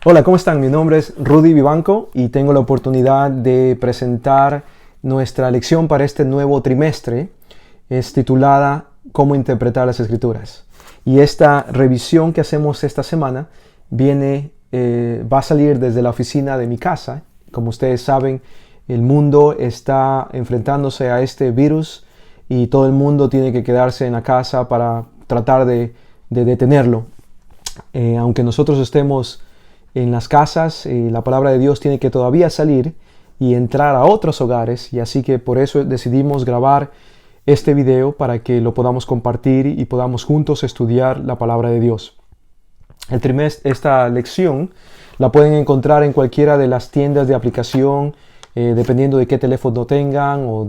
Hola, ¿cómo están? Mi nombre es Rudy Vivanco y tengo la oportunidad de presentar nuestra lección para este nuevo trimestre. Es titulada ¿Cómo interpretar las Escrituras? Y esta revisión que hacemos esta semana va a salir desde la oficina de mi casa. Como ustedes saben, el mundo está enfrentándose a este virus y todo el mundo tiene que quedarse en la casa para tratar de detenerlo. Aunque nosotros estemos en las casas, la palabra de Dios tiene que todavía salir y entrar a otros hogares, y así que por eso decidimos grabar este video para que lo podamos compartir y podamos juntos estudiar la palabra de Dios. Esta lección la pueden encontrar en cualquiera de las tiendas de aplicación, dependiendo de qué teléfono tengan, o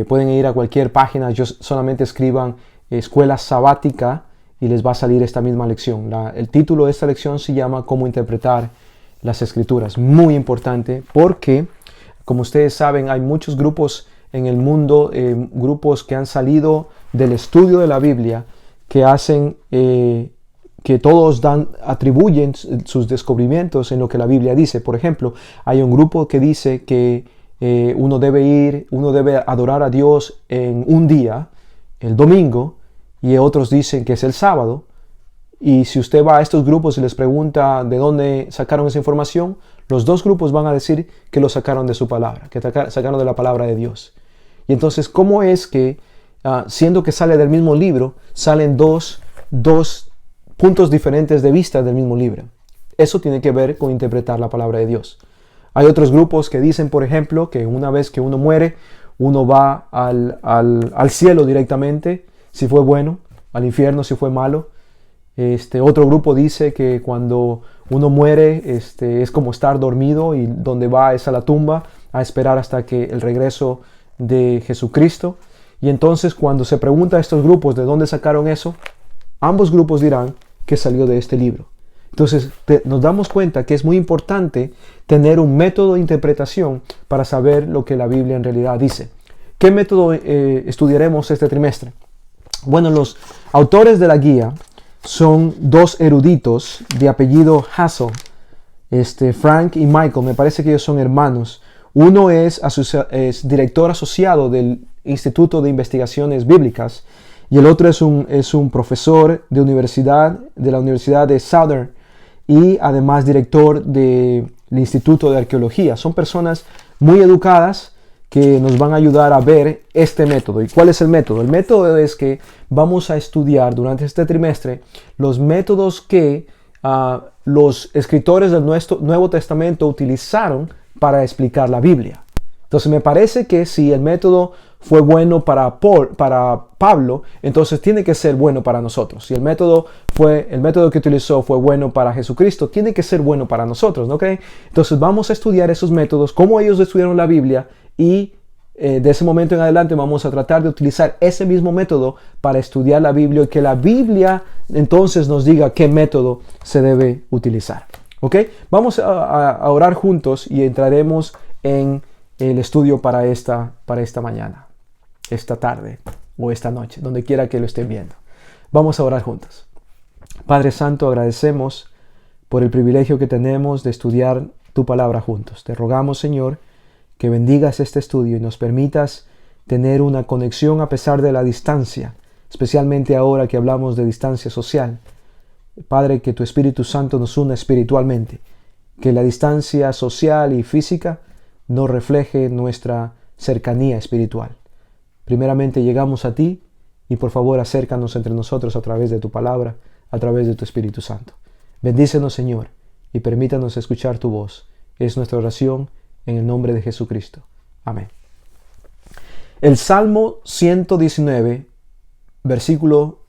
pueden ir a cualquier página. Solamente escriban Escuela Sabática y les va a salir esta misma lección. El título de esta lección se llama ¿Cómo interpretar las Escrituras? Muy importante porque, como ustedes saben, hay muchos grupos en el mundo, grupos que han salido del estudio de la Biblia, que hacen que todos atribuyen sus descubrimientos en lo que la Biblia dice. Por ejemplo, hay un grupo que dice que uno debe adorar a Dios en un día, el domingo, y otros dicen que es el sábado. Y si usted va a estos grupos y les pregunta de dónde sacaron esa información, los dos grupos van a decir que lo sacaron de su palabra, que sacaron de la palabra de Dios. Y entonces, ¿cómo es que, siendo que sale del mismo libro, salen dos puntos diferentes de vista del mismo libro? Eso tiene que ver con interpretar la palabra de Dios. Hay otros grupos que dicen, por ejemplo, que una vez que uno muere, uno va al cielo directamente, si fue bueno, al infierno si fue malo. Otro grupo dice que cuando uno muere es como estar dormido, y donde va es a la tumba a esperar hasta que el regreso de Jesucristo. Y entonces, cuando se pregunta a estos grupos de dónde sacaron eso, ambos grupos dirán que salió de este libro. Entonces nos damos cuenta que es muy importante tener un método de interpretación para saber lo que la Biblia en realidad dice. ¿Qué método estudiaremos este trimestre? Bueno, los autores de la guía son dos eruditos de apellido Hassel, Frank y Michael. Me parece que ellos son hermanos. Uno es director asociado del Instituto de Investigaciones Bíblicas, y el otro es un profesor de la Universidad de Southern, y además director del Instituto de Arqueología. Son personas muy educadas que nos van a ayudar a ver este método. ¿Y cuál es el método? El método es que vamos a estudiar durante este trimestre los métodos que los escritores del Nuevo Testamento utilizaron para explicar la Biblia. Entonces me parece que si el método fue bueno para Pablo, entonces tiene que ser bueno para nosotros. Si el método que utilizó fue bueno para Jesucristo, tiene que ser bueno para nosotros, ¿no creen? Entonces vamos a estudiar esos métodos, cómo ellos estudiaron la Biblia, y de ese momento en adelante vamos a tratar de utilizar ese mismo método para estudiar la Biblia, y que la Biblia entonces nos diga qué método se debe utilizar. ¿Ok? Vamos a orar juntos y entraremos en el estudio para esta mañana, esta tarde o esta noche, donde quiera que lo estén viendo. Vamos a orar juntos. Padre Santo, agradecemos por el privilegio que tenemos de estudiar tu palabra juntos. Te rogamos, Señor, que bendigas este estudio y nos permitas tener una conexión a pesar de la distancia, especialmente ahora que hablamos de distancia social. Padre, que tu Espíritu Santo nos una espiritualmente, que la distancia social y física no refleje nuestra cercanía espiritual. Primeramente llegamos a ti, y por favor acércanos entre nosotros a través de tu palabra, a través de tu Espíritu Santo. Bendícenos, Señor, y permítanos escuchar tu voz. Es nuestra oración en el nombre de Jesucristo. Amén. El Salmo 119, versículo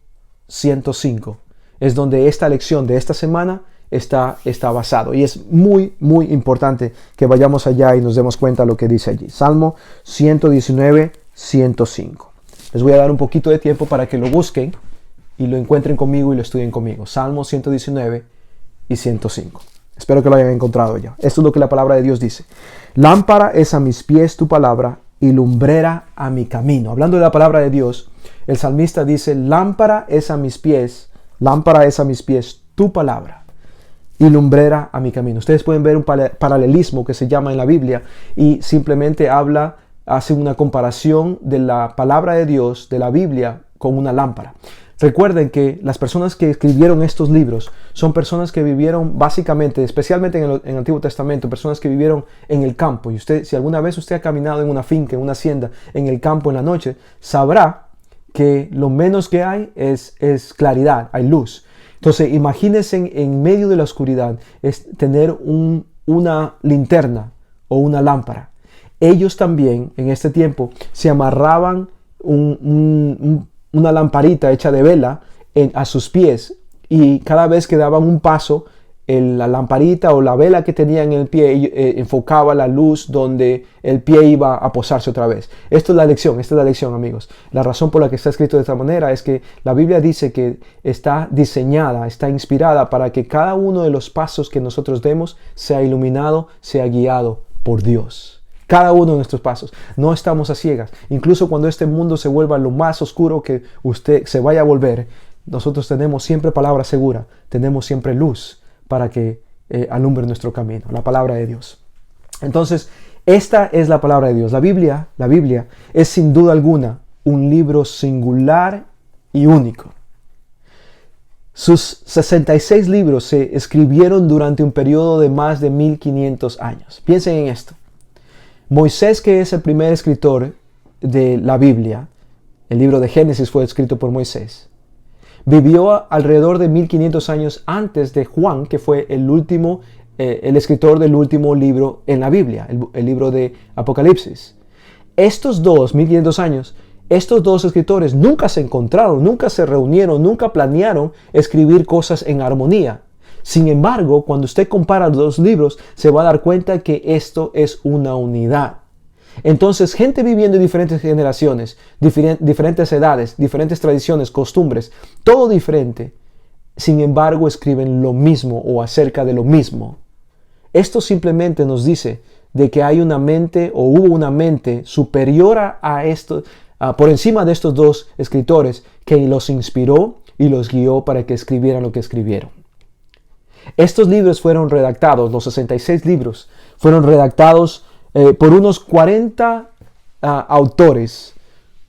105, es donde esta lección de esta semana está basado. Y es muy, muy importante que vayamos allá y nos demos cuenta de lo que dice allí. Salmo 119, 105. Les voy a dar un poquito de tiempo para que lo busquen y lo encuentren conmigo y lo estudien conmigo. Salmo 119 y 105. Espero que lo hayan encontrado ya. Esto es lo que la palabra de Dios dice. Lámpara es a mis pies tu palabra y lumbrera a mi camino. Hablando de la palabra de Dios, el salmista dice, lámpara es a mis pies tu palabra y lumbrera a mi camino. Ustedes pueden ver un paralelismo que se llama en la Biblia y simplemente hace una comparación de la palabra de Dios, de la Biblia, con una lámpara. Recuerden que las personas que escribieron estos libros son personas que vivieron básicamente, especialmente en el Antiguo Testamento, personas que vivieron en el campo. Y si alguna vez usted ha caminado en una finca, en una hacienda, en el campo en la noche, sabrá que lo menos que hay es claridad, hay luz. Entonces imagínense en medio de la oscuridad es tener una linterna o una lámpara. Ellos también en este tiempo se amarraban una lamparita hecha de vela a sus pies, y cada vez que daban un paso, la lamparita o la vela que tenían en el pie enfocaba la luz donde el pie iba a posarse otra vez. Esta es la lección, amigos. La razón por la que está escrito de esta manera es que la Biblia dice que está diseñada, está inspirada para que cada uno de los pasos que nosotros demos sea iluminado, sea guiado por Dios. Cada uno de nuestros pasos. No estamos a ciegas. Incluso cuando este mundo se vuelva lo más oscuro que usted se vaya a volver, nosotros tenemos siempre palabra segura. Tenemos siempre luz para que alumbre nuestro camino. La palabra de Dios. Entonces, esta es la palabra de Dios. La Biblia es sin duda alguna un libro singular y único. Sus 66 libros se escribieron durante un periodo de más de 1500 años. Piensen en esto. Moisés, que es el primer escritor de la Biblia, el libro de Génesis fue escrito por Moisés, vivió alrededor de 1500 años antes de Juan, que fue el escritor del último libro en la Biblia, el libro de Apocalipsis. 1500 años, estos dos escritores nunca se encontraron, nunca se reunieron, nunca planearon escribir cosas en armonía. Sin embargo, cuando usted compara los dos libros, se va a dar cuenta que esto es una unidad. Entonces, gente viviendo en diferentes generaciones, diferentes edades, diferentes tradiciones, costumbres, todo diferente, sin embargo, escriben lo mismo o acerca de lo mismo. Esto simplemente nos dice de que hay una mente o hubo una mente superior a esto, por encima de estos dos escritores, que los inspiró y los guió para que escribieran lo que escribieron. Estos libros fueron redactados, los 66 libros, fueron redactados por unos 40 autores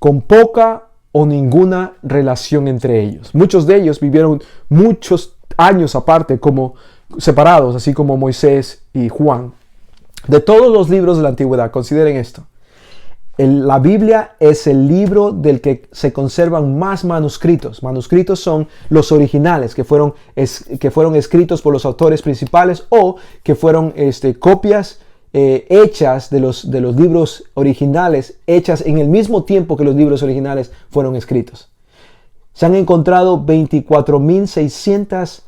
con poca o ninguna relación entre ellos. Muchos de ellos vivieron muchos años aparte, como separados, así como Moisés y Juan. De todos los libros de la antigüedad, consideren esto. La Biblia es el libro del que se conservan más manuscritos. Manuscritos son los originales que fueron escritos por los autores principales o que fueron copias hechas de los libros originales, hechas en el mismo tiempo que los libros originales fueron escritos. Se han encontrado 24,600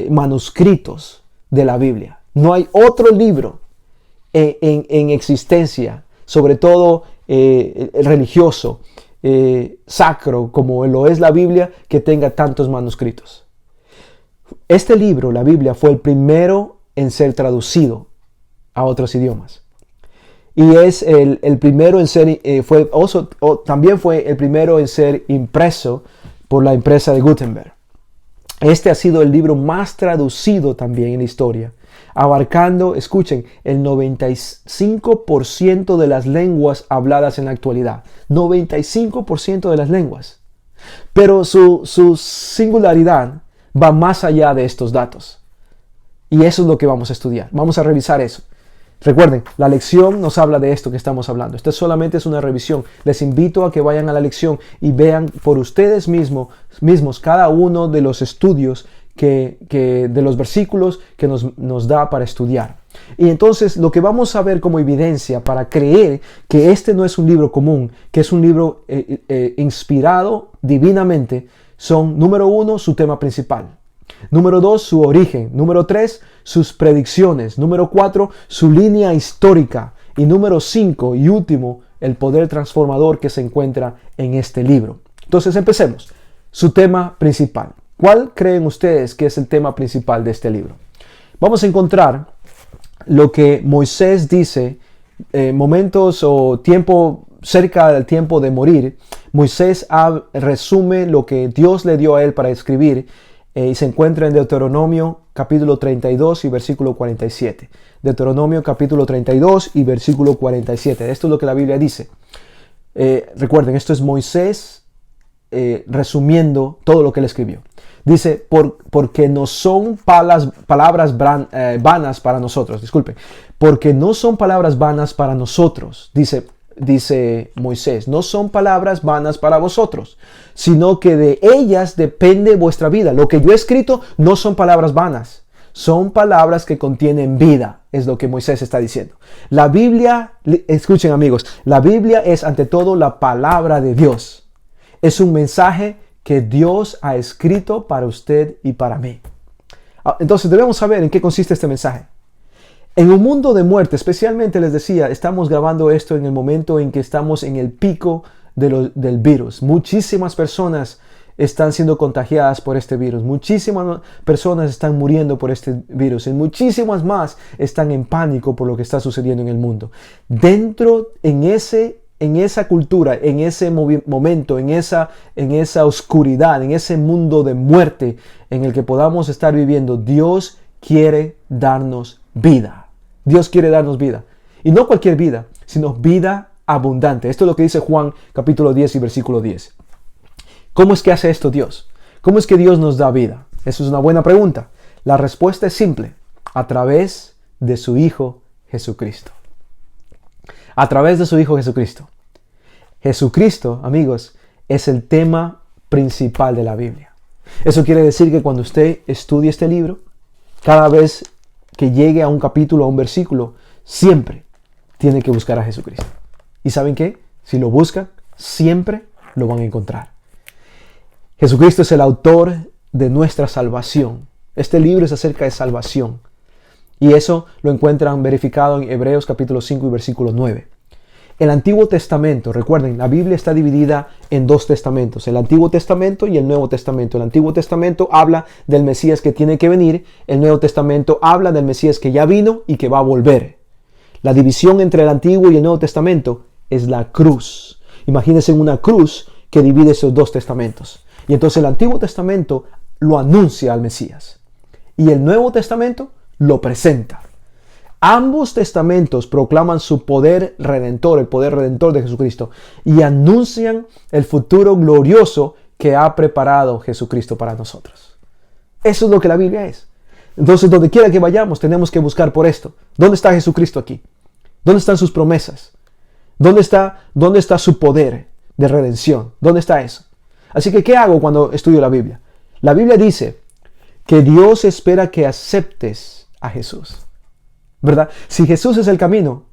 manuscritos de la Biblia. No hay otro libro en existencia, sobre todo religioso, sacro, como lo es la Biblia, que tenga tantos manuscritos. Este libro, la Biblia, fue el primero en ser traducido a otros idiomas. Y es el primero en ser, también fue el primero en ser impreso por la empresa de Gutenberg. Este ha sido el libro más traducido también en la historia, abarcando, escuchen, el 95% de las lenguas habladas en la actualidad. 95% de las lenguas. Pero su singularidad va más allá de estos datos. Y eso es lo que vamos a estudiar. Vamos a revisar eso. Recuerden, la lección nos habla de esto que estamos hablando. Esto solamente es una revisión. Les invito a que vayan a la lección y vean por ustedes mismos cada uno de los estudios de los versículos que nos da para estudiar. Y entonces lo que vamos a ver como evidencia para creer que este no es un libro común, que es un libro inspirado divinamente, son, número 1, su tema principal. Número 2, su origen. Número 3, sus predicciones. Número 4, su línea histórica. Y número 5 y último, el poder transformador que se encuentra en este libro. Entonces empecemos. Su tema principal. ¿Cuál creen ustedes que es el tema principal de este libro? Vamos a encontrar lo que Moisés dice, momentos o tiempo cerca del tiempo de morir. Moisés resume lo que Dios le dio a él para escribir Y se encuentra en Deuteronomio capítulo 32 y versículo 47. Deuteronomio capítulo 32 y versículo 47. Esto es lo que la Biblia dice. Recuerden, esto es Moisés resumiendo todo lo que él escribió. Dice, porque no son palabras vanas para nosotros. Disculpe. Porque no son palabras vanas para nosotros. Dice Moisés, no son palabras vanas para vosotros, sino que de ellas depende vuestra vida. Lo que yo he escrito no son palabras vanas, son palabras que contienen vida, es lo que Moisés está diciendo. La Biblia, escuchen amigos, la Biblia es ante todo la palabra de Dios. Es un mensaje que Dios ha escrito para usted y para mí. Entonces debemos saber en qué consiste este mensaje. En un mundo de muerte, especialmente les decía, estamos grabando esto en el momento en que estamos en el pico del virus. Muchísimas personas están siendo contagiadas por este virus. Muchísimas personas están muriendo por este virus. Y muchísimas más están en pánico por lo que está sucediendo en el mundo. Dentro, en esa cultura, en ese momento, en esa oscuridad, en ese mundo de muerte en el que podamos estar viviendo, Dios quiere darnos vida. Dios quiere darnos vida. Y no cualquier vida, sino vida abundante. Esto es lo que dice Juan capítulo 10 y versículo 10. ¿Cómo es que hace esto Dios? ¿Cómo es que Dios nos da vida? Eso es una buena pregunta. La respuesta es simple. A través de su Hijo Jesucristo. A través de su Hijo Jesucristo. Jesucristo, amigos, es el tema principal de la Biblia. Eso quiere decir que cuando usted estudie este libro, cada vez que llegue a un capítulo, a un versículo, siempre tiene que buscar a Jesucristo. ¿Y saben qué? Si lo buscan, siempre lo van a encontrar. Jesucristo es el autor de nuestra salvación. Este libro es acerca de salvación. Y eso lo encuentran verificado en Hebreos capítulo 5 y versículo 9. El Antiguo Testamento, recuerden, la Biblia está dividida en dos testamentos, el Antiguo Testamento y el Nuevo Testamento. El Antiguo Testamento habla del Mesías que tiene que venir, el Nuevo Testamento habla del Mesías que ya vino y que va a volver. La división entre el Antiguo y el Nuevo Testamento es la cruz. Imagínense una cruz que divide esos dos testamentos. Y entonces el Antiguo Testamento lo anuncia al Mesías y el Nuevo Testamento lo presenta. Ambos testamentos proclaman su poder redentor, el poder redentor de Jesucristo, y anuncian el futuro glorioso que ha preparado Jesucristo para nosotros. Eso es lo que la Biblia es. Entonces, donde quiera que vayamos, tenemos que buscar por esto. ¿Dónde está Jesucristo aquí? ¿Dónde están sus promesas? ¿Dónde está su poder de redención? ¿Dónde está eso? Así que, ¿qué hago cuando estudio la Biblia? La Biblia dice que Dios espera que aceptes a Jesús. ¿Verdad? Si Jesús es el camino,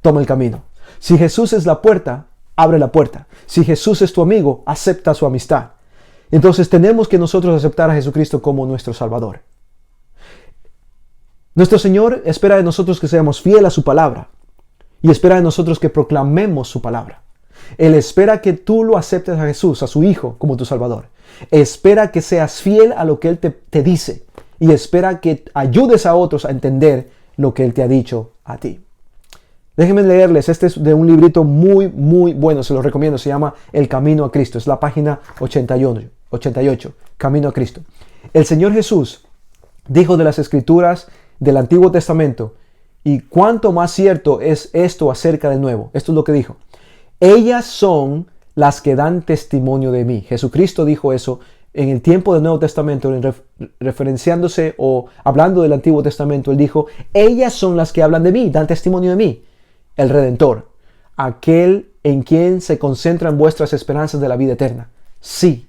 toma el camino. Si Jesús es la puerta, abre la puerta. Si Jesús es tu amigo, acepta su amistad. Entonces tenemos que nosotros aceptar a Jesucristo como nuestro Salvador. Nuestro Señor espera de nosotros que seamos fieles a su palabra y espera de nosotros que proclamemos su palabra. Él espera que tú lo aceptes a Jesús, a su Hijo, como tu Salvador. Espera que seas fiel a lo que Él te dice y espera que ayudes a otros a entender lo que Él te ha dicho a ti. Déjenme leerles, este es de un librito muy, muy bueno, se lo recomiendo, se llama El Camino a Cristo, es la página 88, Camino a Cristo. El Señor Jesús dijo de las Escrituras del Antiguo Testamento, y cuánto más cierto es esto acerca del Nuevo. Esto es lo que dijo. Ellas son las que dan testimonio de mí. Jesucristo dijo eso en el tiempo del Nuevo Testamento, referenciándose o hablando del Antiguo Testamento. Él dijo, ellas son las que hablan de mí, dan testimonio de mí. El Redentor, aquel en quien se concentran vuestras esperanzas de la vida eterna. Sí,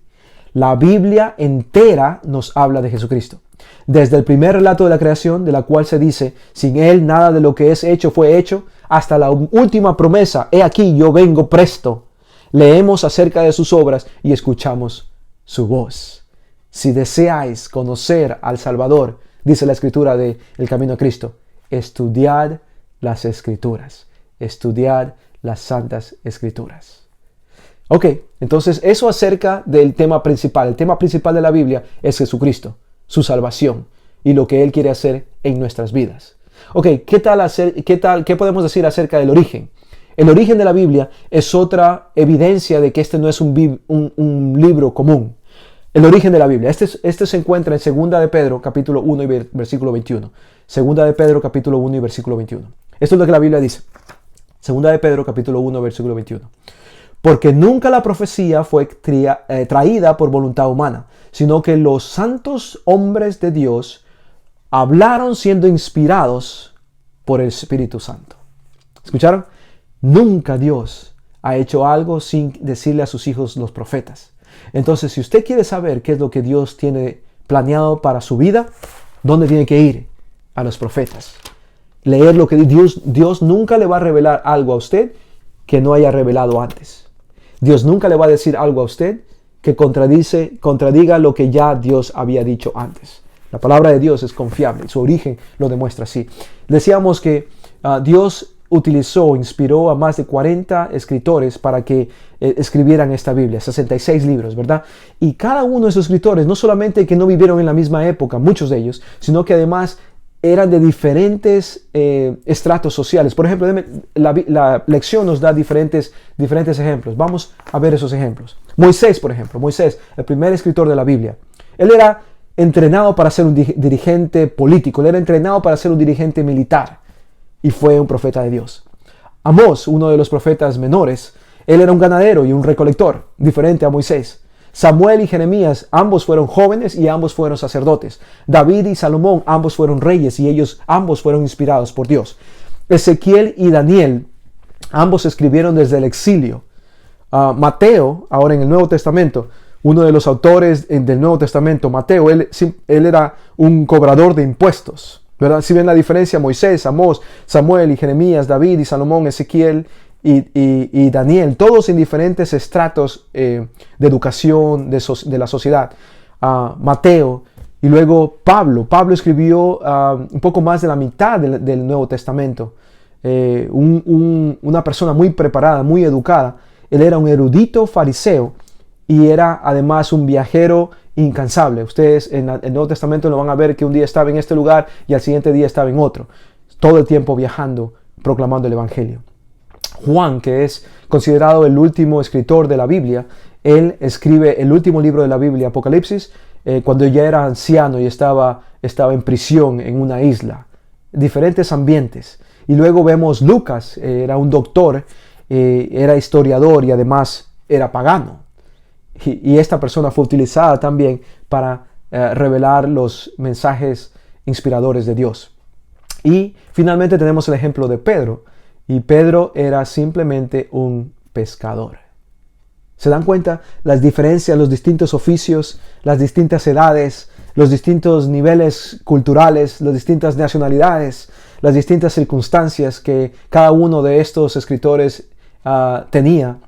la Biblia entera nos habla de Jesucristo. Desde el primer relato de la creación, de la cual se dice, sin Él nada de lo que es hecho fue hecho, hasta la última promesa, he aquí yo vengo presto. Leemos acerca de sus obras y escuchamos su voz. Si deseáis conocer al Salvador, dice la Escritura de El Camino a Cristo, estudiad las Escrituras, estudiad las Santas Escrituras. Ok, entonces eso acerca del tema principal. El tema principal de la Biblia es Jesucristo, su salvación y lo que Él quiere hacer en nuestras vidas. Ok, ¿qué podemos decir acerca del origen? El origen de la Biblia es otra evidencia de que este no es un libro común. El origen de la Biblia. Este se encuentra en 2 de Pedro, capítulo 1 y versículo 21. 2 de Pedro, capítulo 1 y versículo 21. Esto es lo que la Biblia dice. 2 de Pedro, capítulo 1, versículo 21. Porque nunca la profecía fue traída por voluntad humana, sino que los santos hombres de Dios hablaron siendo inspirados por el Espíritu Santo. ¿Escucharon? Nunca Dios ha hecho algo sin decirle a sus hijos los profetas. Entonces, si usted quiere saber qué es lo que Dios tiene planeado para su vida, ¿dónde tiene que ir? A los profetas. Leer lo que Dios nunca le va a revelar algo a usted que no haya revelado antes. Dios nunca le va a decir algo a usted que contradiga lo que ya Dios había dicho antes. La palabra de Dios es confiable, su origen lo demuestra así. Decíamos que Dios inspiró a más de 40 escritores para que escribieran esta Biblia, 66 libros, ¿verdad? Y cada uno de esos escritores, no solamente que no vivieron en la misma época, muchos de ellos, sino que además eran de diferentes estratos sociales. Por ejemplo, la lección nos da diferentes ejemplos. Vamos a ver esos ejemplos. Moisés, por ejemplo. Moisés, el primer escritor de la Biblia. Él era entrenado para ser un dirigente político. Él era entrenado para ser un dirigente militar. Y fue un profeta de Dios. Amós, uno de los profetas menores, él era un ganadero y un recolector, diferente a Moisés. Samuel y Jeremías, ambos fueron jóvenes y ambos fueron sacerdotes. David y Salomón, ambos fueron reyes y ellos ambos fueron inspirados por Dios. Ezequiel y Daniel, ambos escribieron desde el exilio. Mateo, ahora en el Nuevo Testamento, uno de los autores del Nuevo Testamento, Mateo, él era un cobrador de impuestos, ¿verdad? Si ven la diferencia, Moisés, Amós, Samuel y Jeremías, David y Salomón, Ezequiel y Daniel, todos en diferentes estratos de educación de la sociedad. Mateo y luego Pablo. Pablo escribió un poco más de la mitad del Nuevo Testamento. Una persona muy preparada, muy educada. Él era un erudito fariseo y era además un viajero incansable. Ustedes en el Nuevo Testamento lo van a ver que un día estaba en este lugar y al siguiente día estaba en otro. Todo el tiempo viajando, proclamando el Evangelio. Juan, que es considerado el último escritor de la Biblia, él escribe el último libro de la Biblia, Apocalipsis, cuando ya era anciano y estaba en prisión en una isla. Diferentes ambientes. Y luego vemos Lucas, era un doctor, era historiador y además era pagano. Y esta persona fue utilizada también para revelar los mensajes inspiradores de Dios. Y finalmente tenemos el ejemplo de Pedro. Y Pedro era simplemente un pescador. ¿Se dan cuenta las diferencias, los distintos oficios, las distintas edades, los distintos niveles culturales, las distintas nacionalidades, las distintas circunstancias que cada uno de estos escritores tenía?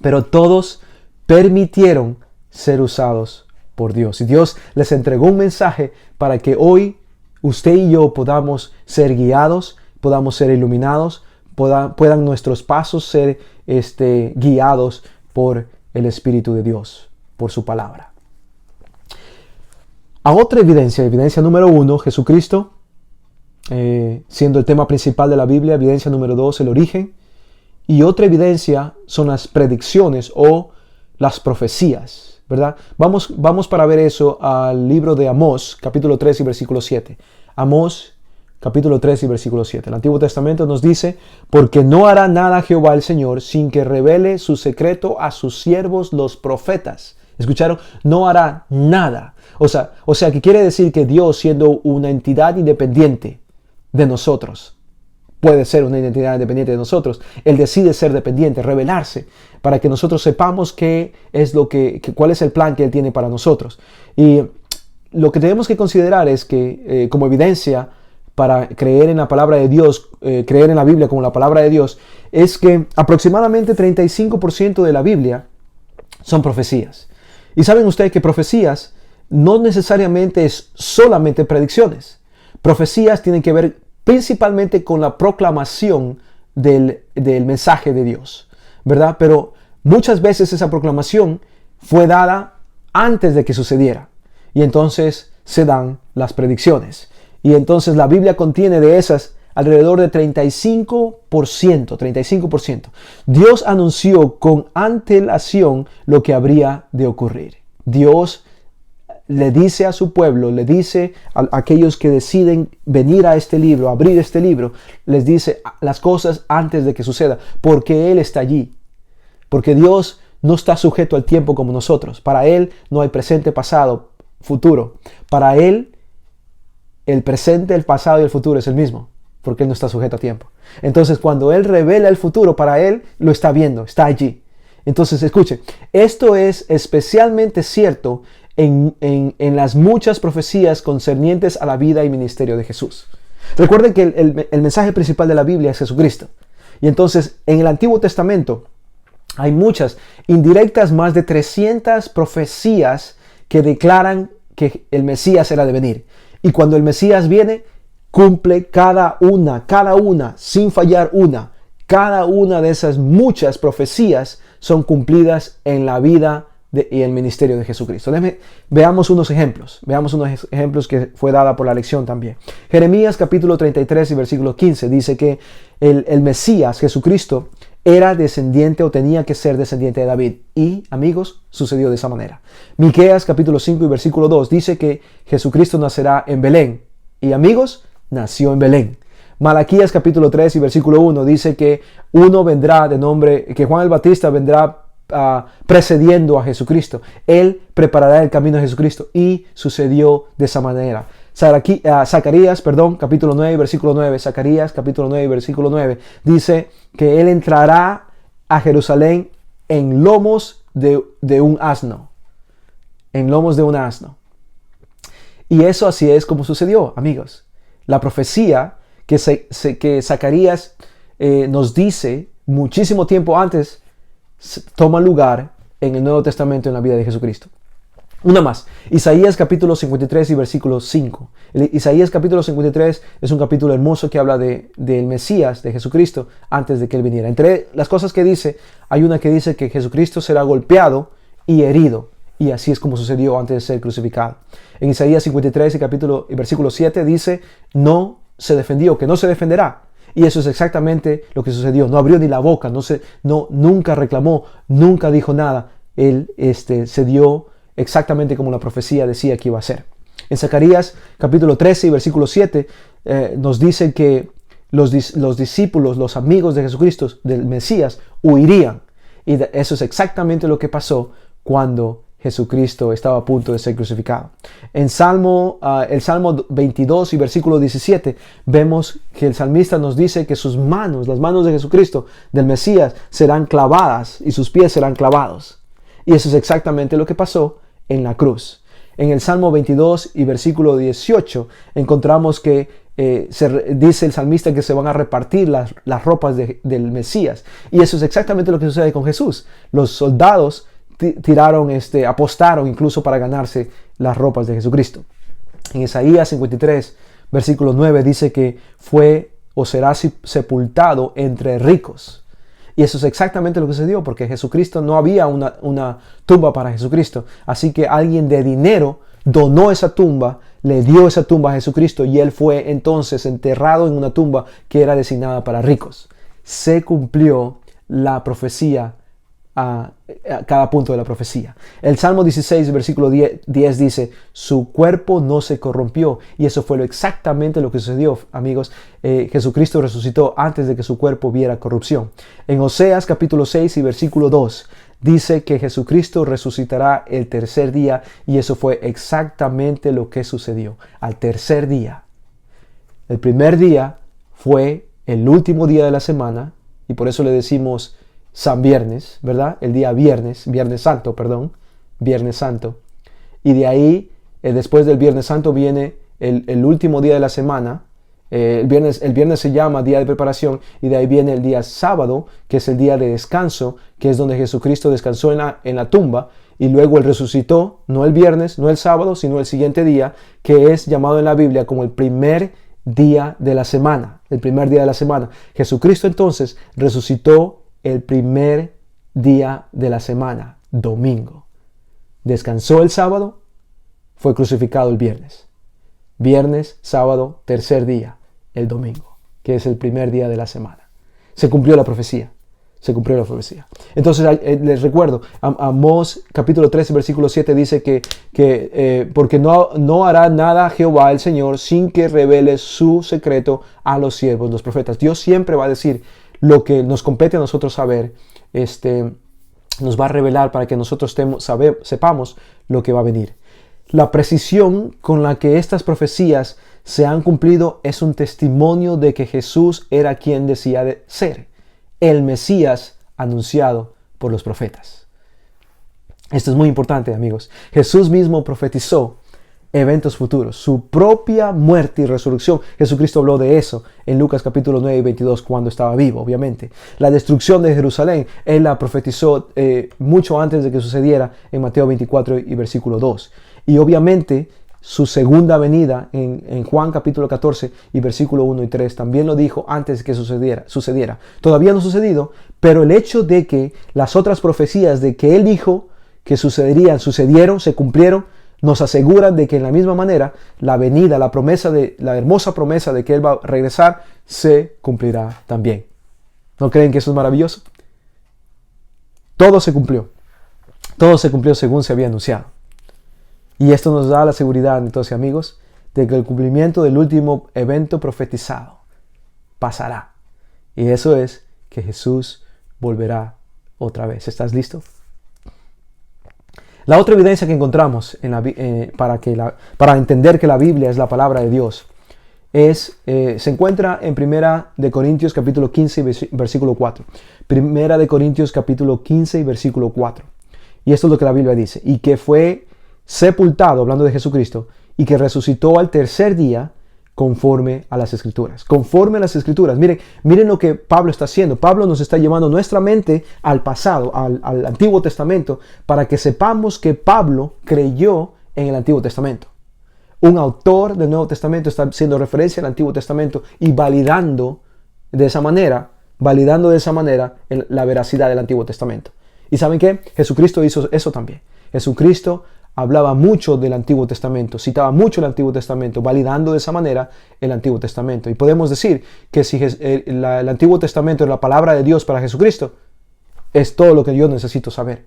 Pero todos permitieron ser usados por Dios. Y Dios les entregó un mensaje para que hoy usted y yo podamos ser guiados, podamos ser iluminados, puedan nuestros pasos ser guiados por el Espíritu de Dios, por su palabra. A otra evidencia número 1, Jesucristo, siendo el tema principal de la Biblia. Evidencia número 2, el origen. Y otra evidencia son las predicciones o las profecías, ¿verdad? Vamos para ver eso al libro de Amós, capítulo 3 y versículo 7. Amós, capítulo 3 y versículo 7. El Antiguo Testamento nos dice: porque no hará nada Jehová el Señor sin que revele su secreto a sus siervos los profetas. ¿Escucharon? No hará nada. O sea que quiere decir que Dios, siendo una entidad independiente de nosotros, puede ser una identidad independiente de nosotros. Él decide ser dependiente, revelarse, para que nosotros sepamos cuál es el plan que Él tiene para nosotros. Y lo que tenemos que considerar es que, como evidencia para creer en la palabra de Dios, creer en la Biblia como la palabra de Dios, es que aproximadamente 35% de la Biblia son profecías. Y saben ustedes que profecías no necesariamente es solamente predicciones. Profecías tienen que ver principalmente con la proclamación del mensaje de Dios, ¿verdad? Pero muchas veces esa proclamación fue dada antes de que sucediera. Y entonces se dan las predicciones. Y entonces la Biblia contiene de esas alrededor de 35%. Dios anunció con antelación lo que habría de ocurrir. Dios le dice a su pueblo, le dice a aquellos que deciden venir a este libro, abrir este libro, les dice las cosas antes de que suceda, porque Él está allí. Porque Dios no está sujeto al tiempo como nosotros. Para Él no hay presente, pasado, futuro. Para Él, el presente, el pasado y el futuro es el mismo, porque Él no está sujeto a tiempo. Entonces, cuando Él revela el futuro, para Él lo está viendo, está allí. Entonces, escuche, esto es especialmente cierto en las muchas profecías concernientes a la vida y ministerio de Jesús. Recuerden que el mensaje principal de la Biblia es Jesucristo. Y entonces, en el Antiguo Testamento, hay muchas, indirectas, más de 300 profecías que declaran que el Mesías era de venir. Y cuando el Mesías viene, cumple cada una, sin fallar una. Cada una de esas muchas profecías son cumplidas en la vida y el ministerio de Jesucristo. Veamos unos ejemplos que fue dada por la lección también. Jeremías capítulo 33 y versículo 15 dice que el Mesías, Jesucristo, era descendiente o tenía que ser descendiente de David. Y, amigos, sucedió de esa manera. Miqueas capítulo 5 y versículo 2 dice que Jesucristo nacerá en Belén. Y, amigos, nació en Belén. Malaquías capítulo 3 y versículo 1 dice que uno vendrá de nombre, que Juan el Bautista vendrá precediendo a Jesucristo. Él preparará el camino a Jesucristo. Y sucedió de esa manera. Zacarías, capítulo 9, versículo 9. Zacarías, capítulo 9, versículo 9. Dice que Él entrará a Jerusalén en lomos de un asno. En lomos de un asno. Y eso así es como sucedió, amigos. La profecía que Zacarías nos dice muchísimo tiempo antes toma lugar en el Nuevo Testamento en la vida de Jesucristo. Una más, Isaías capítulo 53 y versículo 5. Isaías capítulo 53 es un capítulo hermoso que habla del Mesías, de Jesucristo, antes de que Él viniera. Entre las cosas que dice, hay una que dice que Jesucristo será golpeado y herido. Y así es como sucedió antes de ser crucificado. En Isaías 53 y versículo 7 dice, no se defendió, que no se defenderá. Y eso es exactamente lo que sucedió. No abrió ni la boca, nunca reclamó, nunca dijo nada. Él se dio exactamente como la profecía decía que iba a ser. En Zacarías capítulo 13 y versículo 7 nos dice que los discípulos, los amigos de Jesucristo, del Mesías, huirían. Y eso es exactamente lo que pasó cuando Jesucristo estaba a punto de ser crucificado. En el Salmo 22 y versículo 17, vemos que el salmista nos dice que sus manos, las manos de Jesucristo, del Mesías, serán clavadas y sus pies serán clavados. Y eso es exactamente lo que pasó en la cruz. En el Salmo 22 y versículo 18 encontramos que dice el salmista que se van a repartir las ropas del Mesías. Y eso es exactamente lo que sucede con Jesús. Los soldados apostaron incluso para ganarse las ropas de Jesucristo. En Isaías 53, versículo 9 dice que fue o será sepultado entre ricos. Y eso es exactamente lo que sucedió, porque Jesucristo no había una tumba para Jesucristo. Así que alguien de dinero donó esa tumba, le dio esa tumba a Jesucristo y Él fue entonces enterrado en una tumba que era designada para ricos. Se cumplió la profecía a cada punto de la profecía. El Salmo 16, versículo 10 dice, su cuerpo no se corrompió. Y eso fue exactamente lo que sucedió, amigos. Jesucristo resucitó antes de que su cuerpo viera corrupción. En Oseas capítulo 6 y versículo 2 dice que Jesucristo resucitará el tercer día. Y eso fue exactamente lo que sucedió. Al tercer día. El primer día fue el último día de la semana. Y por eso le decimos San Viernes, ¿verdad? El día Viernes Santo. Y de ahí, después del Viernes Santo, viene el último día de la semana. El viernes se llama día de preparación y de ahí viene el día sábado, que es el día de descanso, que es donde Jesucristo descansó en la tumba y luego Él resucitó, no el viernes, no el sábado, sino el siguiente día, que es llamado en la Biblia como el primer día de la semana. El primer día de la semana. Jesucristo entonces resucitó el primer día de la semana, domingo. Descansó el sábado, fue crucificado el viernes. Viernes, sábado, tercer día, el domingo, que es el primer día de la semana. Se cumplió la profecía. se cumplió la profecía. Entonces les recuerdo, Amós capítulo 13 versículo 7 dice porque no hará nada Jehová el Señor sin que revele su secreto a los siervos, los profetas. Dios siempre va a decir lo que nos compete a nosotros saber, nos va a revelar para que nosotros sepamos lo que va a venir. La precisión con la que estas profecías se han cumplido es un testimonio de que Jesús era quien decía de ser, el Mesías anunciado por los profetas. Esto es muy importante, amigos. Jesús mismo profetizó eventos futuros, su propia muerte y resurrección. Jesucristo habló de eso en Lucas capítulo 9 y 22 cuando estaba vivo, obviamente. La destrucción de Jerusalén, Él la profetizó mucho antes de que sucediera en Mateo 24 y versículo 2. Y obviamente su segunda venida en Juan capítulo 14 y versículo 1 y 3 también lo dijo antes de que sucediera. Todavía no ha sucedido, pero el hecho de que las otras profecías de que Él dijo que sucedieron, se cumplieron, nos aseguran de que en la misma manera la venida, la hermosa promesa de que Él va a regresar, se cumplirá también. ¿No creen que eso es maravilloso? Todo se cumplió. Todo se cumplió según se había anunciado. Y esto nos da la seguridad, entonces, amigos, de que el cumplimiento del último evento profetizado pasará. Y eso es que Jesús volverá otra vez. ¿Estás listo? La otra evidencia que encontramos para entender que la Biblia es la palabra de Dios se encuentra en 1 de Corintios capítulo 15 y versículo 4. 1 de Corintios capítulo 15 y versículo 4. Y esto es lo que la Biblia dice. Y que fue sepultado, hablando de Jesucristo, y que resucitó al tercer día conforme a las Escrituras. Conforme a las Escrituras. Miren lo que Pablo está haciendo. Pablo nos está llevando nuestra mente al pasado, al Antiguo Testamento, para que sepamos que Pablo creyó en el Antiguo Testamento. Un autor del Nuevo Testamento está haciendo referencia al Antiguo Testamento y validando de esa manera la veracidad del Antiguo Testamento. ¿Y saben qué? Jesucristo hizo eso también. Jesucristo hablaba mucho del Antiguo Testamento, citaba mucho el Antiguo Testamento, validando de esa manera el Antiguo Testamento. Y podemos decir que si el Antiguo Testamento es la palabra de Dios para Jesucristo, es todo lo que yo necesito saber.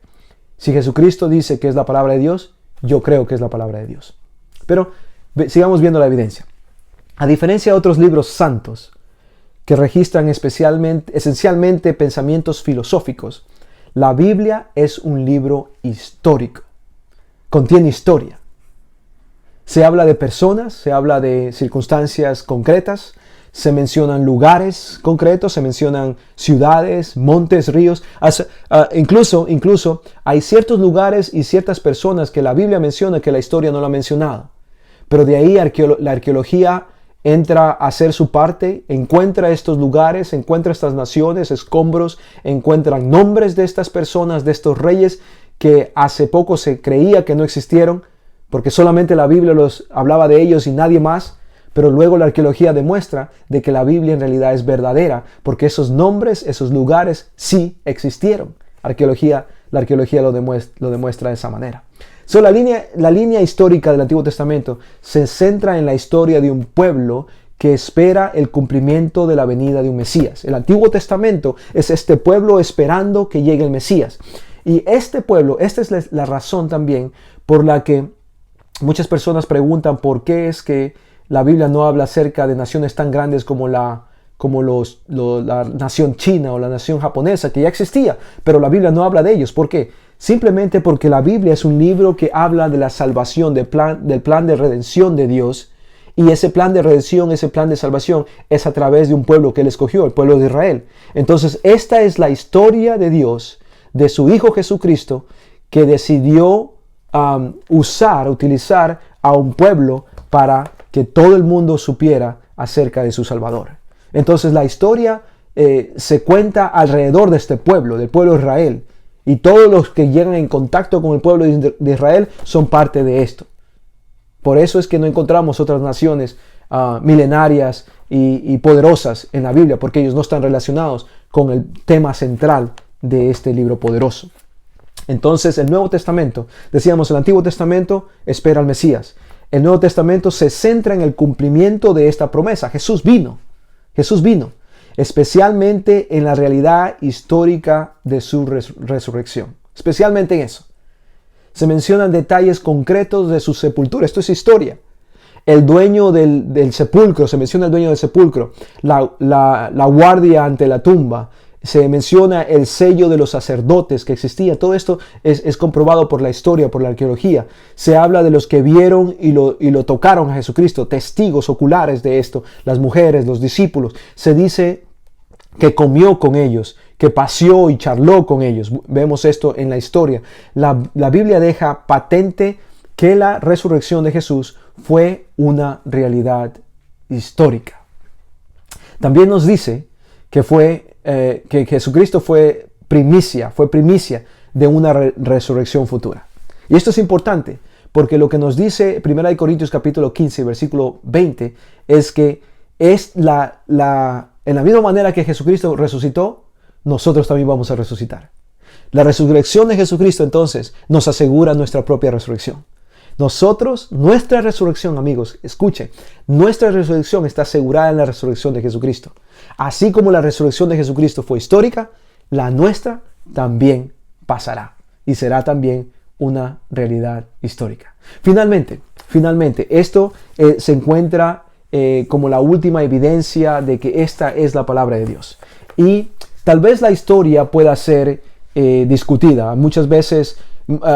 Si Jesucristo dice que es la palabra de Dios, yo creo que es la palabra de Dios. Pero sigamos viendo la evidencia. A diferencia de otros libros santos que registran esencialmente pensamientos filosóficos, la Biblia es un libro histórico. Contiene historia. Se habla de personas, se habla de circunstancias concretas, se mencionan lugares concretos, se mencionan ciudades, montes, ríos. Incluso hay ciertos lugares y ciertas personas que la Biblia menciona que la historia no lo ha mencionado. Pero de ahí la arqueología entra a hacer su parte, encuentra estos lugares, encuentra estas naciones, escombros, encuentran nombres de estas personas, de estos reyes que hace poco se creía que no existieron, porque solamente la Biblia los hablaba de ellos y nadie más, pero luego la arqueología demuestra de que la Biblia en realidad es verdadera, porque esos nombres, esos lugares sí existieron. La arqueología lo demuestra de esa manera. La línea histórica del Antiguo Testamento se centra en la historia de un pueblo que espera el cumplimiento de la venida de un Mesías. El Antiguo Testamento es este pueblo esperando que llegue el Mesías. Y este pueblo, esta es la razón también por la que muchas personas preguntan por qué es que la Biblia no habla acerca de naciones tan grandes como la nación china o la nación japonesa, que ya existía, pero la Biblia no habla de ellos. ¿Por qué? Simplemente porque la Biblia es un libro que habla de la salvación, del plan de redención de Dios, y ese plan de redención, ese plan de salvación es a través de un pueblo que Él escogió, el pueblo de Israel. Entonces, esta es la historia de Dios, de su Hijo Jesucristo, que decidió utilizar a un pueblo para que todo el mundo supiera acerca de su Salvador. Entonces la historia se cuenta alrededor de este pueblo, del pueblo de Israel, y todos los que llegan en contacto con el pueblo de Israel son parte de esto. Por eso es que no encontramos otras naciones milenarias y poderosas en la Biblia, porque ellos no están relacionados con el tema central de este libro poderoso. Entonces el Nuevo Testamento, decíamos, el Antiguo Testamento espera al Mesías. El Nuevo Testamento se centra en el cumplimiento de esta promesa. Jesús vino. especialmente en la realidad histórica de su resurrección. Especialmente en eso. Se mencionan detalles concretos de su sepultura. Esto es historia. El dueño del sepulcro, se menciona el dueño del sepulcro, la guardia ante la tumba, se menciona el sello de los sacerdotes que existía. Todo esto es comprobado por la historia, por la arqueología. Se habla de los que vieron y lo tocaron a Jesucristo, testigos oculares de esto, las mujeres, los discípulos. Se dice que comió con ellos, que paseó y charló con ellos. Vemos esto en la historia. La Biblia deja patente que la resurrección de Jesús fue una realidad histórica. También nos dice que Jesucristo fue primicia de una resurrección futura. Y esto es importante, porque lo que nos dice 1 Corintios capítulo 15, versículo 20, es que en la misma manera que Jesucristo resucitó, nosotros también vamos a resucitar. La resurrección de Jesucristo entonces nos asegura nuestra propia resurrección. Nuestra resurrección, amigos, escuchen, nuestra resurrección está asegurada en la resurrección de Jesucristo. Así como la resurrección de Jesucristo fue histórica, la nuestra también pasará y será también una realidad histórica. Finalmente, esto se encuentra como la última evidencia de que esta es la palabra de Dios. Y tal vez la historia pueda ser discutida. Muchas veces,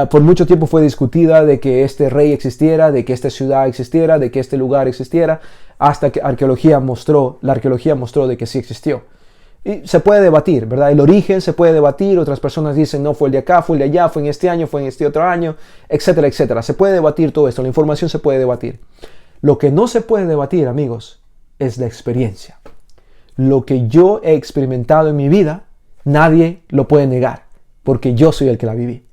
por mucho tiempo fue discutida de que este rey existiera, de que esta ciudad existiera, de que este lugar existiera, hasta que la arqueología mostró de que sí existió. Y se puede debatir, ¿verdad? El origen se puede debatir, otras personas dicen no, fue el de acá, fue el de allá, fue en este año, fue en este otro año, etcétera, etcétera. Se puede debatir todo esto, la información se puede debatir. Lo que no se puede debatir, amigos, es la experiencia. Lo que yo he experimentado en mi vida, nadie lo puede negar, porque yo soy el que la viví,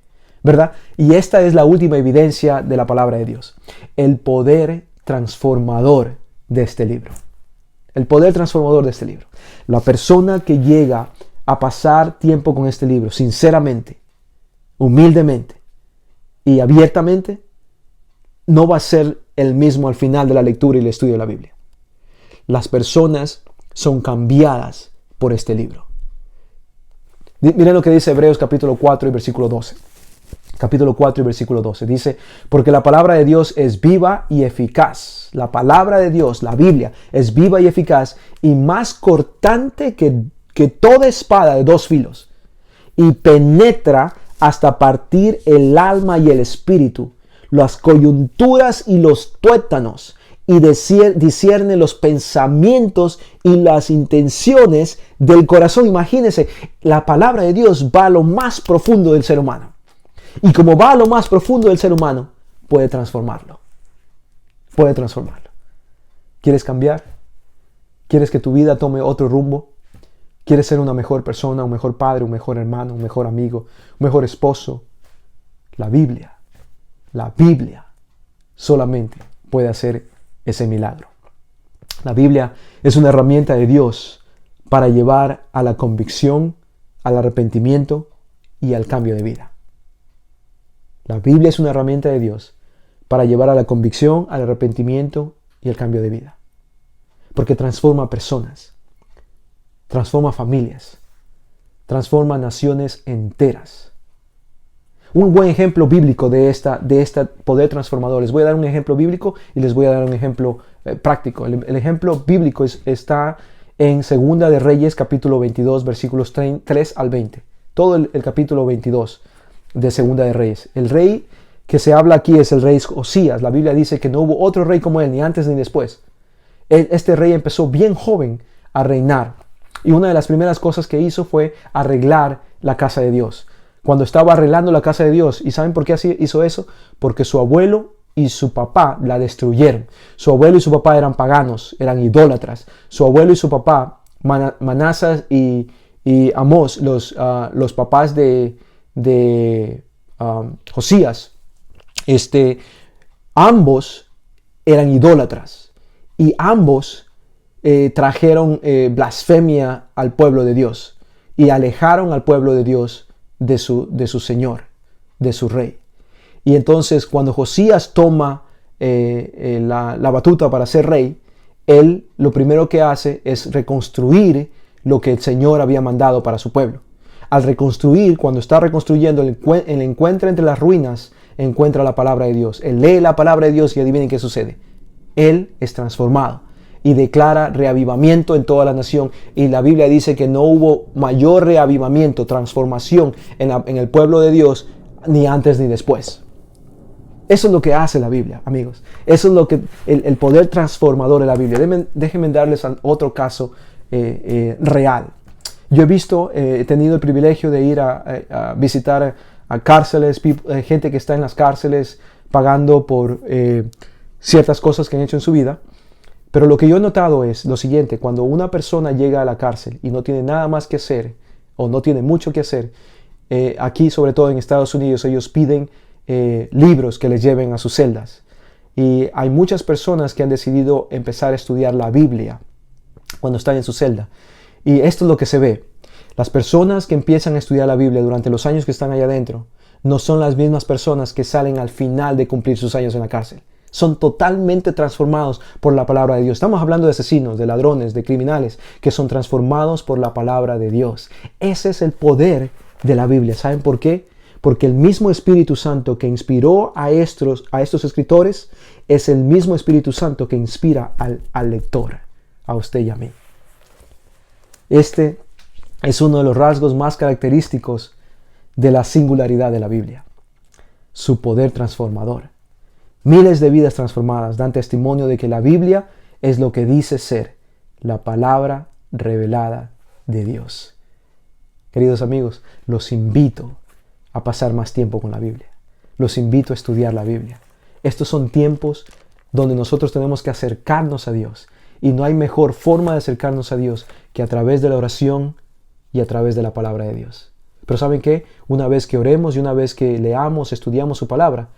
¿verdad? Y esta es la última evidencia de la palabra de Dios. El poder transformador de este libro. El poder transformador de este libro. La persona que llega a pasar tiempo con este libro, sinceramente, humildemente y abiertamente, no va a ser el mismo al final de la lectura y el estudio de la Biblia. Las personas son cambiadas por este libro. Miren lo que dice Hebreos capítulo 4 y versículo 12. Capítulo 4 y versículo 12. Dice, porque la palabra de Dios es viva y eficaz. La palabra de Dios, la Biblia, es viva y eficaz y más cortante que toda espada de dos filos. Y penetra hasta partir el alma y el espíritu, las coyunturas y los tuétanos, y discierne los pensamientos y las intenciones del corazón. Imagínense, la palabra de Dios va a lo más profundo del ser humano. Y como va a lo más profundo del ser humano, puede transformarlo. Puede transformarlo. ¿Quieres cambiar? ¿Quieres que tu vida tome otro rumbo? ¿Quieres ser una mejor persona, un mejor padre, un mejor hermano, un mejor amigo, un mejor esposo? La Biblia solamente puede hacer ese milagro. La Biblia es una herramienta de Dios para llevar a la convicción, al arrepentimiento y al cambio de vida. La Biblia es una herramienta de Dios para llevar a la convicción, al arrepentimiento y al cambio de vida. Porque transforma personas, transforma familias, transforma naciones enteras. Un buen ejemplo bíblico de este poder transformador. Les voy a dar un ejemplo bíblico y les voy a dar un ejemplo práctico. El ejemplo bíblico está en 2 de Reyes, capítulo 22, versículos 3 al 20. Todo el capítulo 22 de 2 de Reyes. El rey que se habla aquí es el rey Josías. La Biblia dice que no hubo otro rey como él, ni antes ni después. Este rey empezó bien joven a reinar. Y una de las primeras cosas que hizo fue arreglar la casa de Dios. Cuando estaba arreglando la casa de Dios, ¿y saben por qué hizo eso? Porque su abuelo y su papá la destruyeron. Su abuelo y su papá eran paganos, eran idólatras. Su abuelo y su papá, Manasas y Amós, los papás de Josías, ambos eran idólatras. Y ambos trajeron blasfemia al pueblo de Dios y alejaron al pueblo de Dios de su Señor, de su rey. Y entonces cuando Josías toma la batuta para ser rey, él lo primero que hace es reconstruir lo que el Señor había mandado para su pueblo. Al reconstruir, cuando está reconstruyendo, él encuentra entre las ruinas, encuentra la palabra de Dios. Él lee la palabra de Dios y adivinen qué sucede. Él es transformado y declara reavivamiento en toda la nación. Y la Biblia dice que no hubo mayor reavivamiento, transformación en el pueblo de Dios, ni antes ni después. Eso es lo que hace la Biblia, amigos. Eso es lo que el poder transformador de la Biblia. Déjenme darles otro caso real. Yo he tenido el privilegio de ir a visitar a cárceles, gente que está en las cárceles pagando por ciertas cosas que han hecho en su vida. Pero lo que yo he notado es lo siguiente: cuando una persona llega a la cárcel y no tiene nada más que hacer, o no tiene mucho que hacer, aquí sobre todo en Estados Unidos ellos piden libros que les lleven a sus celdas. Y hay muchas personas que han decidido empezar a estudiar la Biblia cuando están en su celda. Y esto es lo que se ve. Las personas que empiezan a estudiar la Biblia durante los años que están allá adentro no son las mismas personas que salen al final de cumplir sus años en la cárcel. Son totalmente transformados por la palabra de Dios. Estamos hablando de asesinos, de ladrones, de criminales que son transformados por la palabra de Dios. Ese es el poder de la Biblia. ¿Saben por qué? Porque el mismo Espíritu Santo que inspiró a estos escritores es el mismo Espíritu Santo que inspira al lector, a usted y a mí. Este es uno de los rasgos más característicos de la singularidad de la Biblia, su poder transformador. Miles de vidas transformadas dan testimonio de que la Biblia es lo que dice ser la palabra revelada de Dios. Queridos amigos, los invito a pasar más tiempo con la Biblia. Los invito a estudiar la Biblia. Estos son tiempos donde nosotros tenemos que acercarnos a Dios. Y no hay mejor forma de acercarnos a Dios que a través de la oración y a través de la palabra de Dios. Pero ¿saben qué? Una vez que oremos y una vez que leamos, estudiamos su palabra,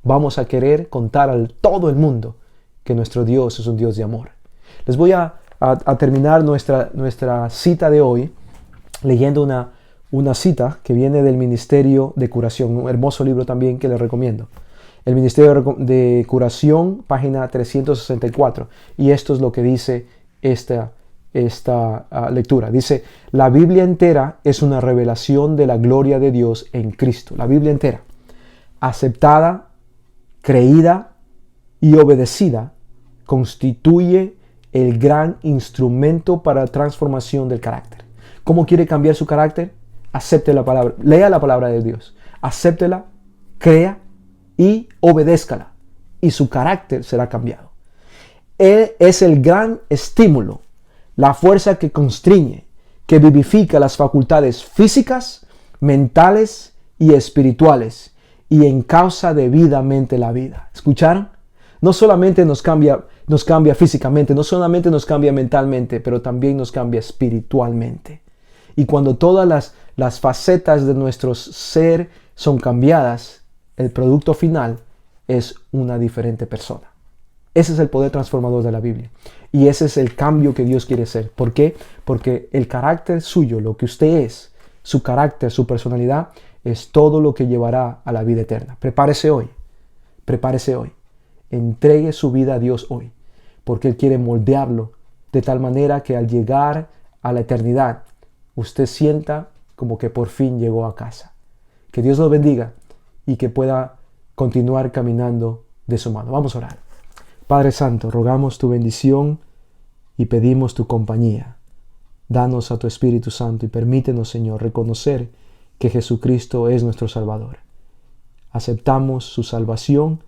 vamos a querer contar a todo el mundo que nuestro Dios es un Dios de amor. Les voy a terminar nuestra cita de hoy leyendo una cita que viene del Ministerio de Curación, un hermoso libro también que les recomiendo. El Ministerio de Curación, página 364. Y esto es lo que dice esta lectura. Dice: la Biblia entera es una revelación de la gloria de Dios en Cristo. La Biblia entera, aceptada, creída y obedecida, constituye el gran instrumento para la transformación del carácter. ¿Cómo quiere cambiar su carácter? Acepte la palabra, lea la palabra de Dios, acéptela, crea y obedézcala, y su carácter será cambiado. Él es el gran estímulo, la fuerza que constriñe, que vivifica las facultades físicas, mentales y espirituales, y encausa debidamente la vida. ¿Escucharon? No solamente nos cambia físicamente, no solamente nos cambia mentalmente, pero también nos cambia espiritualmente. Y cuando todas las facetas de nuestro ser son cambiadas, el producto final es una diferente persona. Ese es el poder transformador de la Biblia. Y ese es el cambio que Dios quiere hacer. ¿Por qué? Porque el carácter suyo, lo que usted es, su carácter, su personalidad, es todo lo que llevará a la vida eterna. Prepárese hoy. Prepárese hoy. Entregue su vida a Dios hoy. Porque Él quiere moldearlo de tal manera que al llegar a la eternidad, usted sienta como que por fin llegó a casa. Que Dios lo bendiga y que pueda continuar caminando de su mano. Vamos a orar. Padre Santo, rogamos tu bendición y pedimos tu compañía. Danos a tu Espíritu Santo y permítenos, Señor, reconocer que Jesucristo es nuestro Salvador. Aceptamos su salvación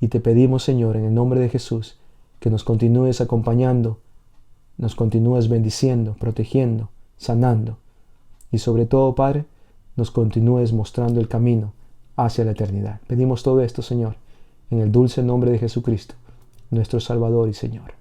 y te pedimos, Señor, en el nombre de Jesús, que nos continúes acompañando, nos continúes bendiciendo, protegiendo, sanando y sobre todo, Padre, nos continúes mostrando el camino hacia la eternidad. Pedimos todo esto, Señor, en el dulce nombre de Jesucristo, nuestro Salvador y Señor.